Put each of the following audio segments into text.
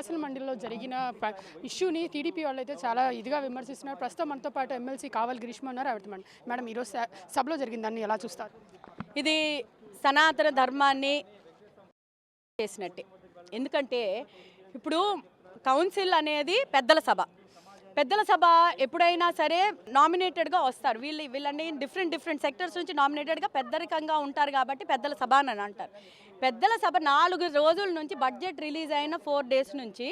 శాసన మండలిలో జరిగిన ఇష్యూని టీడీపీ వాళ్ళు అయితే చాలా ఇదిగా విమర్శిస్తున్నారు. ప్రస్తుతం మనతో పాటు ఎమ్మెల్సీ కావల్ గ్రీష్మ ఉన్నారు. మేడం, ఈరోజు సభలో జరిగిన దాన్ని ఎలా చూస్తారు? ఇది సనాతన ధర్మాన్ని చేసినట్టే. ఎందుకంటే ఇప్పుడు కౌన్సిల్ అనేది పెద్దల సభ ఎప్పుడైనా సరే నామినేటెడ్గా వస్తారు. వీళ్ళని డిఫరెంట్ సెక్టర్స్ నుంచి నామినేటెడ్గా పెద్దరికంగా ఉంటారు కాబట్టి పెద్దల సభ అని అంటారు. పెద్దల సభ 4 రోజుల నుంచి బడ్జెట్ రిలీజ్ అయిన 4 days నుంచి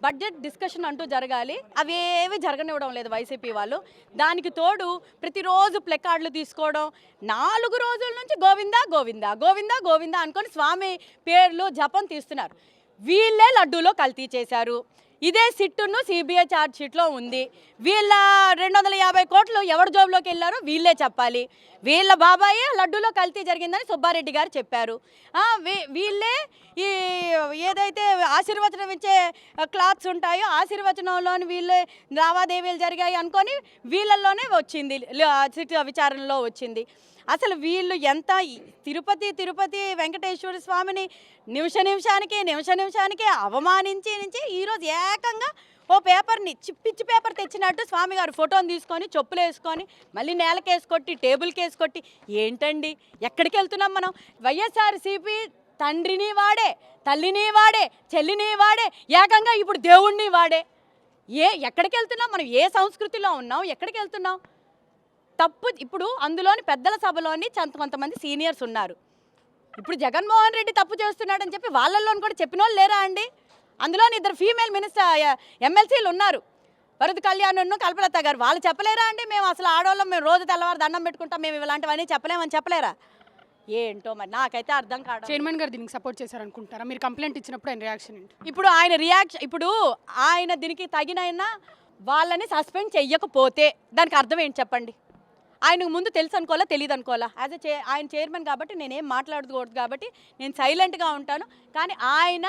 బడ్జెట్ డిస్కషన్ అంటూ జరగాలి. అవేవి జరగనివ్వడం లేదు వైసీపీ వాళ్ళు. దానికి తోడు ప్రతిరోజు ప్లెకార్డులు తీసుకోవడం, 4 రోజుల నుంచి గోవిందా గోవిందా గోవిందా గోవిందా అనుకొని స్వామి పేర్లు జపం తీస్తున్నారు. వీళ్ళే లడ్డూలో కల్తీ చేశారు. ఇదే సిట్టును సిబిఐ ఛార్జ్ షీట్లో ఉంది. వీళ్ళ 250 కోట్లు ఎవరి జోబులోకి వెళ్ళారో వీళ్ళే చెప్పాలి. వీళ్ళ బాబాయే లడ్డూలో కల్తీ జరిగిందని సుబ్బారెడ్డి గారు చెప్పారు. వీళ్ళే ఈ ఏదైతే ఆశీర్వచనం ఇచ్చే క్లాత్స్ ఉంటాయో ఆశీర్వచనంలోని వీళ్ళే లావాదేవీలు జరిగాయి అనుకొని వీళ్ళల్లోనే వచ్చింది, సిట్టు విచారణలో వచ్చింది. అసలు వీళ్ళు ఎంత తిరుపతి వెంకటేశ్వర స్వామిని నిమిషానికి అవమానించి ఈరోజు ఏకంగా ఓ పేపర్ని పిచ్చి పేపర్ తెచ్చినట్టు స్వామి గారు ఫోటోని తీసుకొని చెప్పులు వేసుకొని మళ్ళీ నేలకేసి కొట్టి టేబుల్కి వేసి కొట్టి ఏంటండి, ఎక్కడికి వెళ్తున్నాం మనం? వైఎస్ఆర్సీపీ తండ్రిని వాడే, తల్లిని వాడే, చెల్లిని వాడే, ఏకంగా ఇప్పుడు దేవుణ్ణి వాడే. ఎక్కడికి వెళ్తున్నాం మనం? ఏ సంస్కృతిలో ఉన్నాం? ఎక్కడికి వెళ్తున్నాం? తప్పు. ఇప్పుడు అందులోని పెద్దల సభలోని కొంతమంది సీనియర్స్ ఉన్నారు. ఇప్పుడు జగన్మోహన్ రెడ్డి తప్పు చేస్తున్నాడని చెప్పి వాళ్ళల్లోని కూడా చెప్పిన వాళ్ళు లేరా అండి? అందులోని 2 ఫీమేల్ ఎమ్మెల్సీలు ఉన్నారు, వరద కళ్యాణ్, కల్పలత గారు. వాళ్ళు చెప్పలేరా అండి? మేము అసలు ఆడవాళ్ళం, మేము రోజు తెల్లవారు దండం పెట్టుకుంటాం, మేము ఇలాంటివన్నీ చెప్పలేమని చెప్పలేరా? ఏంటో మరి నాకైతే అర్థం కాదు. చైర్మన్ గారు దీనికి సపోర్ట్ చేశారనుకుంటారా? మీరు కంప్లైంట్ ఇచ్చినప్పుడు ఆయన రియాక్షన్ ఏంటి? ఇప్పుడు ఆయన దీనికి తగిన వాళ్ళని సస్పెండ్ చెయ్యకపోతే దానికి అర్థం ఏంటి చెప్పండి? ఆయనకు ముందు తెలుసు అనుకోవాలా, తెలియదు అనుకోవాలా? ఆయన చైర్మన్ కాబట్టి నేనేం మాట్లాడకూడదు కాబట్టి నేను సైలెంట్గా ఉంటాను. కానీ ఆయన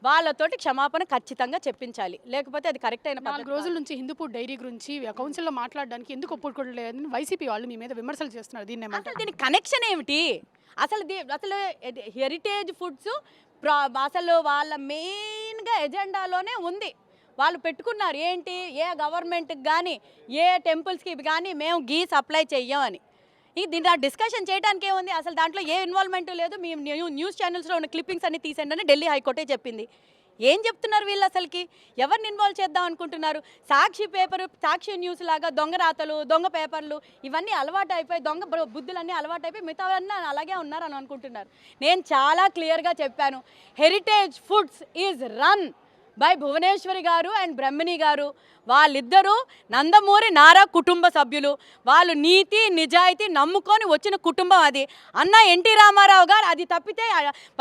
వాళ్ళతోటి క్షమాపణ ఖచ్చితంగా చెప్పించాలి, లేకపోతే అది కరెక్ట్ అయిన. 4 రోజుల నుంచి హిందూపూర్ డైరీ గురించి కౌన్సిల్లో మాట్లాడడానికి ఎందుకు ఒప్పుకోలేదని వైసీపీ వాళ్ళు మీ మీద విమర్శలు చేస్తున్నారు. దీనికి కనెక్షన్ ఏమిటి? అసలు హెరిటేజ్ ఫుడ్స్ అసలు వాళ్ళ మెయిన్గా ఎజెండాలోనే ఉంది. వాళ్ళు పెట్టుకున్నారు ఏంటి, ఏ గవర్నమెంట్కి కానీ ఏ టెంపుల్స్కి కానీ మేము గీ సప్లై చెయ్యమని. దీని డిస్కషన్ చేయడానికి ఏముంది? అసలు దాంట్లో ఏ ఇన్వాల్వ్మెంట్ లేదు. మేము న్యూస్ ఛానల్స్లో ఉన్న క్లిప్పింగ్స్ అన్ని తీసేయండి అని ఢిల్లీ హైకోర్టే చెప్పింది. ఏం చెప్తున్నారు వీళ్ళు? అసలుకి ఎవరిని ఇన్వాల్వ్ చేద్దాం అనుకుంటున్నారు? సాక్షి న్యూస్ లాగా దొంగ రాతలు, దొంగ పేపర్లు ఇవన్నీ అలవాటు అయిపోయి, దొంగ బుద్ధులన్నీ అలవాటు అయిపోయి మిగతావన్నీ అలాగే ఉన్నారని అనుకుంటున్నారు. నేను చాలా క్లియర్గా చెప్పాను, Heritage Foods is run by Bhuvaneswari garu and బ్రహ్మణి గారు. వాళ్ళిద్దరూ నందమూరి నారా కుటుంబ సభ్యులు. వాళ్ళు నీతి నిజాయితీ నమ్ముకొని వచ్చిన కుటుంబం అది. అన్న ఎన్టీ రామారావు గారు అది తప్పితే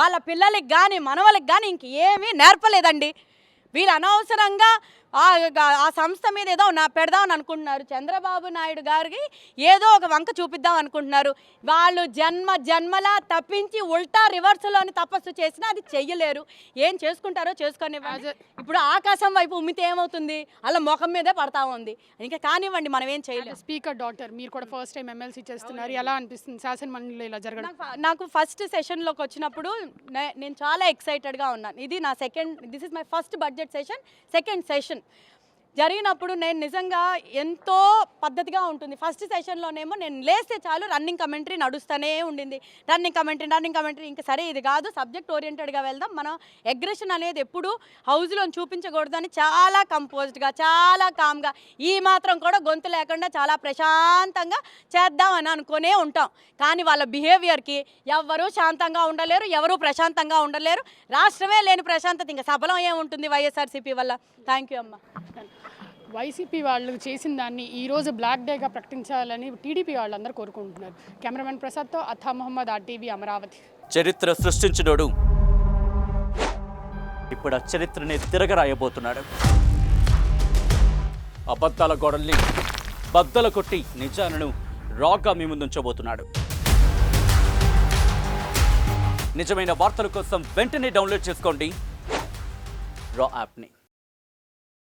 వాళ్ళ పిల్లలకి కానీ మనవలకి కానీ ఇంకేమీ నేర్పలేదండి. వీళ్ళు అనవసరంగా ఆ సంస్థ మీద ఏదో పెడదామని అనుకుంటున్నారు. చంద్రబాబు నాయుడు గారికి ఏదో ఒక వంక చూపిద్దాం అనుకుంటున్నారు. వాళ్ళు జన్మలా తప్పించి ఉల్టా రివర్స్లోని తపస్సు చేసినా అది చెయ్యలేరు. ఏం చేసుకుంటారో చేసుకొని ఇప్పుడు ఆకాశం వైపు ఉమ్మితే ఏమవుతుంది? అలా ముఖం మీదే పడతా ఉంది. ఇంకా కానివ్వండి, మనం ఏం చేయలేదు. స్పీకర్ డాటర్ మీరు కూడా ఫస్ట్ టైం ఎమ్మెల్సీ చేస్తున్నారు, ఎలా అనిపిస్తుంది శాసన మండలిలో ఇలా జరగడం? నాకు ఫస్ట్ సెషన్లోకి వచ్చినప్పుడు నేను చాలా ఎక్సైటెడ్గా ఉన్నాను. This is my first budget session, second session జరిగినప్పుడు నేను నిజంగా ఎంతో పద్ధతిగా ఉంటుంది. ఫస్ట్ సెషన్లోనేమో నేను లేస్తే చాలు రన్నింగ్ కమెంటరీ నడుస్తూనే ఉండింది. రన్నింగ్ కమెంటరీ ఇంకా సరే ఇది కాదు, సబ్జెక్ట్ ఓరియంటెడ్గా వెళ్దాం, మనం అగ్రెషన్ అనేది ఎప్పుడు హౌస్లో చూపించకూడదని చాలా కంపోజ్డ్గా, చాలా కామ్గా, ఈ మాత్రం కూడా గొంతు లేకుండా చాలా ప్రశాంతంగా చేద్దాం అని అనుకునే ఉంటాం. కానీ వాళ్ళ బిహేవియర్కి ఎవరూ శాంతంగా ఉండలేరు, ఎవరూ ప్రశాంతంగా ఉండలేరు. రాష్ట్రమే లేని ప్రశాంతత ఇంకా సఫలం ఏముంటుంది వైఎస్ఆర్సీపీ వల్ల. థ్యాంక్ యూ అమ్మ. వైసీపీ వాళ్ళు చేసిన దాన్ని ఈరోజు బ్లాక్ డేగా ప్రకటించాలని టీడీపీ వాళ్ళందరూ కోరుకుంటున్నారు. కెమెరామెన్ ప్రసాద్తో అథా మొహమ్మద్, RTV అమరావతి. చరిత్ర సృష్టించినోడు ఇప్పుడు ఆ చరిత్రని తిరగరాయబోతున్నాడు. అబద్ధాల గోడల్ని బద్దలు కొట్టి నిజాలను రాగా మీ ముందుంచబోతున్నాడు. నిజమైన వార్తల కోసం వెంటనే డౌన్లోడ్ చేసుకోండి రా యాప్ని.